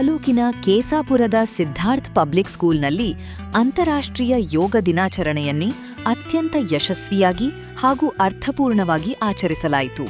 ತಾಲೂಕಿನ ಕೇಸಾಪುರದ ಸಿದ್ಧಾರ್ಥ್ ಪಬ್ಲಿಕ್ ಸ್ಕೂಲ್ನಲ್ಲಿ ಅಂತಾರಾಷ್ಟ್ರೀಯ ಯೋಗ ದಿನಾಚರಣೆಯನ್ನೇ ಅತ್ಯಂತ ಯಶಸ್ವಿಯಾಗಿ ಹಾಗೂ ಅರ್ಥಪೂರ್ಣವಾಗಿ ಆಚರಿಸಲಾಯಿತು.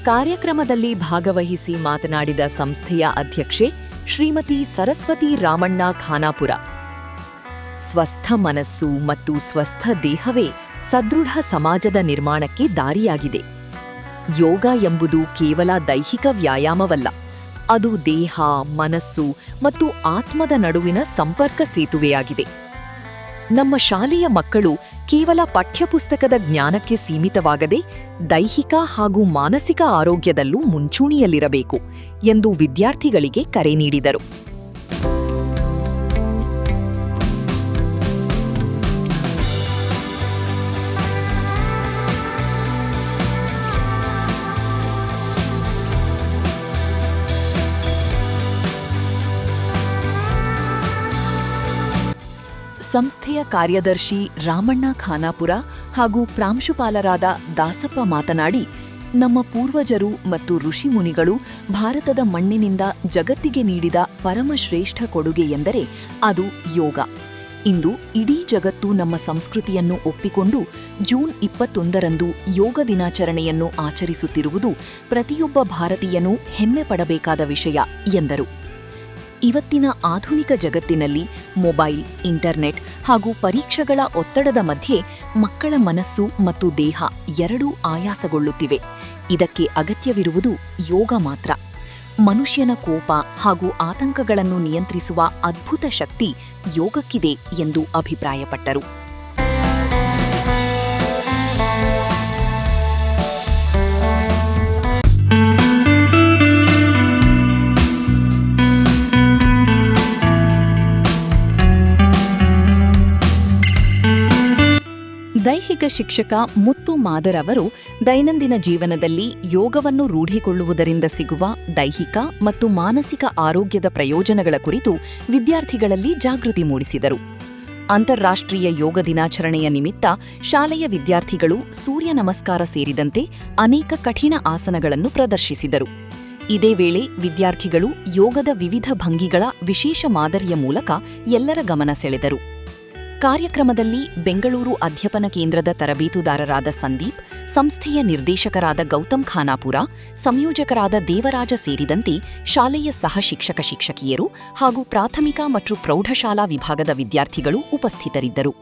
ಕಾರ್ಯಕ್ರಮದಲ್ಲಿ ಭಾಗವಹಿಸಿ ಮಾತನಾಡಿದ ಸಂಸ್ಥೆಯ ಅಧ್ಯಕ್ಷೆ ಶ್ರೀಮತಿ ಸರಸ್ವತಿ ರಾಮಣ್ಣ ಖಾನಾಪುರ, ಸ್ವಸ್ಥ ಮನಸ್ಸು ಮತ್ತು ಸ್ವಸ್ಥ ದೇಹವೇ ಸದೃಢ ಸಮಾಜದ ನಿರ್ಮಾಣಕ್ಕೆ ದಾರಿಯಾಗಿದೆ. ಯೋಗ ಎಂಬುದು ಕೇವಲ ದೈಹಿಕ ವ್ಯಾಯಾಮವಲ್ಲ, ಅದು ದೇಹ, ಮನಸ್ಸು ಮತ್ತು ಆತ್ಮದ ನಡುವಿನ ಸಂಪರ್ಕ ಸೇತುವೆಯಾಗಿದೆ. ನಮ್ಮ ಶಾಲೆಯ ಮಕ್ಕಳು ಕೇವಲ ಪಠ್ಯಪುಸ್ತಕದ ಜ್ಞಾನಕ್ಕೆ ಸೀಮಿತವಾಗದೆ ದೈಹಿಕ ಹಾಗೂ ಮಾನಸಿಕ ಆರೋಗ್ಯದಲ್ಲೂ ಮುಂಚೂಣಿಯಲ್ಲಿರಬೇಕು ಎಂದು ವಿದ್ಯಾರ್ಥಿಗಳಿಗೆ ಕರೆ ನೀಡಿದರು. ಸಂಸ್ಥೆಯ ಕಾರ್ಯದರ್ಶಿ ರಾಮಣ್ಣ ಖಾನಾಪುರ ಹಾಗೂ ಪ್ರಾಂಶುಪಾಲರಾದ ದಾಸಪ್ಪ ಮಾತನಾಡಿ, ನಮ್ಮ ಪೂರ್ವಜರು ಮತ್ತು ಋಷಿಮುನಿಗಳು ಭಾರತದ ಮಣ್ಣಿನಿಂದ ಜಗತ್ತಿಗೆ ನೀಡಿದ ಪರಮಶ್ರೇಷ್ಠ ಕೊಡುಗೆ ಎಂದರೆ ಅದು ಯೋಗ. ಇಂದು ಇಡೀ ಜಗತ್ತು ನಮ್ಮ ಸಂಸ್ಕೃತಿಯನ್ನು ಒಪ್ಪಿಕೊಂಡು ಜೂನ್ 21ರಂದು ಯೋಗ ದಿನಾಚರಣೆಯನ್ನು ಆಚರಿಸುತ್ತಿರುವುದು ಪ್ರತಿಯೊಬ್ಬ ಭಾರತೀಯನೂ ಹೆಮ್ಮೆ ಪಡಬೇಕಾದ ವಿಷಯ ಎಂದರು. ಇವತ್ತಿನ ಆಧುನಿಕ ಜಗತ್ತಿನಲ್ಲಿ ಮೊಬೈಲ್, ಇಂಟರ್ನೆಟ್ ಹಾಗೂ ಪರೀಕ್ಷೆಗಳ ಒತ್ತಡದ ಮಧ್ಯೆ ಮಕ್ಕಳ ಮನಸ್ಸು ಮತ್ತು ದೇಹ ಎರಡೂ ಆಯಾಸಗೊಳ್ಳುತ್ತಿವೆ. ಇದಕ್ಕೆ ಅಗತ್ಯವಿರುವುದು ಯೋಗ ಮಾತ್ರ. ಮನುಷ್ಯನ ಕೋಪ ಹಾಗೂ ಆತಂಕಗಳನ್ನು ನಿಯಂತ್ರಿಸುವ ಅದ್ಭುತ ಶಕ್ತಿ ಯೋಗಕ್ಕಿದೆ ಎಂದು ಅಭಿಪ್ರಾಯಪಟ್ಟರು. ದೈಹಿಕ ಶಿಕ್ಷಕ ಮುತ್ತು ಮಾದರ್ ಅವರು ದೈನಂದಿನ ಜೀವನದಲ್ಲಿ ಯೋಗವನ್ನು ರೂಢಿಕೊಳ್ಳುವುದರಿಂದ ಸಿಗುವ ದೈಹಿಕ ಮತ್ತು ಮಾನಸಿಕ ಆರೋಗ್ಯದ ಪ್ರಯೋಜನಗಳ ಕುರಿತು ವಿದ್ಯಾರ್ಥಿಗಳಲ್ಲಿ ಜಾಗೃತಿ ಮೂಡಿಸಿದರು. ಅಂತಾರಾಷ್ಟ್ರೀಯ ಯೋಗ ದಿನಾಚರಣೆಯ ನಿಮಿತ್ತ ಶಾಲೆಯ ವಿದ್ಯಾರ್ಥಿಗಳು ಸೂರ್ಯ ನಮಸ್ಕಾರ ಸೇರಿದಂತೆ ಅನೇಕ ಕಠಿಣ ಆಸನಗಳನ್ನು ಪ್ರದರ್ಶಿಸಿದರು. ಇದೇ ವೇಳೆ ವಿದ್ಯಾರ್ಥಿಗಳು ಯೋಗದ ವಿವಿಧ ಭಂಗಿಗಳ ವಿಶೇಷ ಮಾದರಿಯ ಮೂಲಕ ಎಲ್ಲರ ಗಮನ ಸೆಳೆದರು. ಕಾರ್ಯಕ್ರಮದಲ್ಲಿ ಬೆಂಗಳೂರು ಅಧ್ಯಾಪನ ಕೇಂದ್ರದ ತರಬೇತುದಾರರಾದ ಸಂದೀಪ್, ಸಂಸ್ಥೆಯ ನಿರ್ದೇಶಕರಾದ ಗೌತಮ್ ಖಾನಾಪುರ, ಸಂಯೋಜಕರಾದ ದೇವರಾಜ ಸೇರಿದಂತೆ ಶಾಲೆಯ ಸಹ ಶಿಕ್ಷಕಿಯರು ಹಾಗೂ ಪ್ರಾಥಮಿಕ ಮತ್ತು ಪ್ರೌಢಶಾಲಾ ವಿಭಾಗದ ವಿದ್ಯಾರ್ಥಿಗಳು ಉಪಸ್ಥಿತರಿದ್ದರು.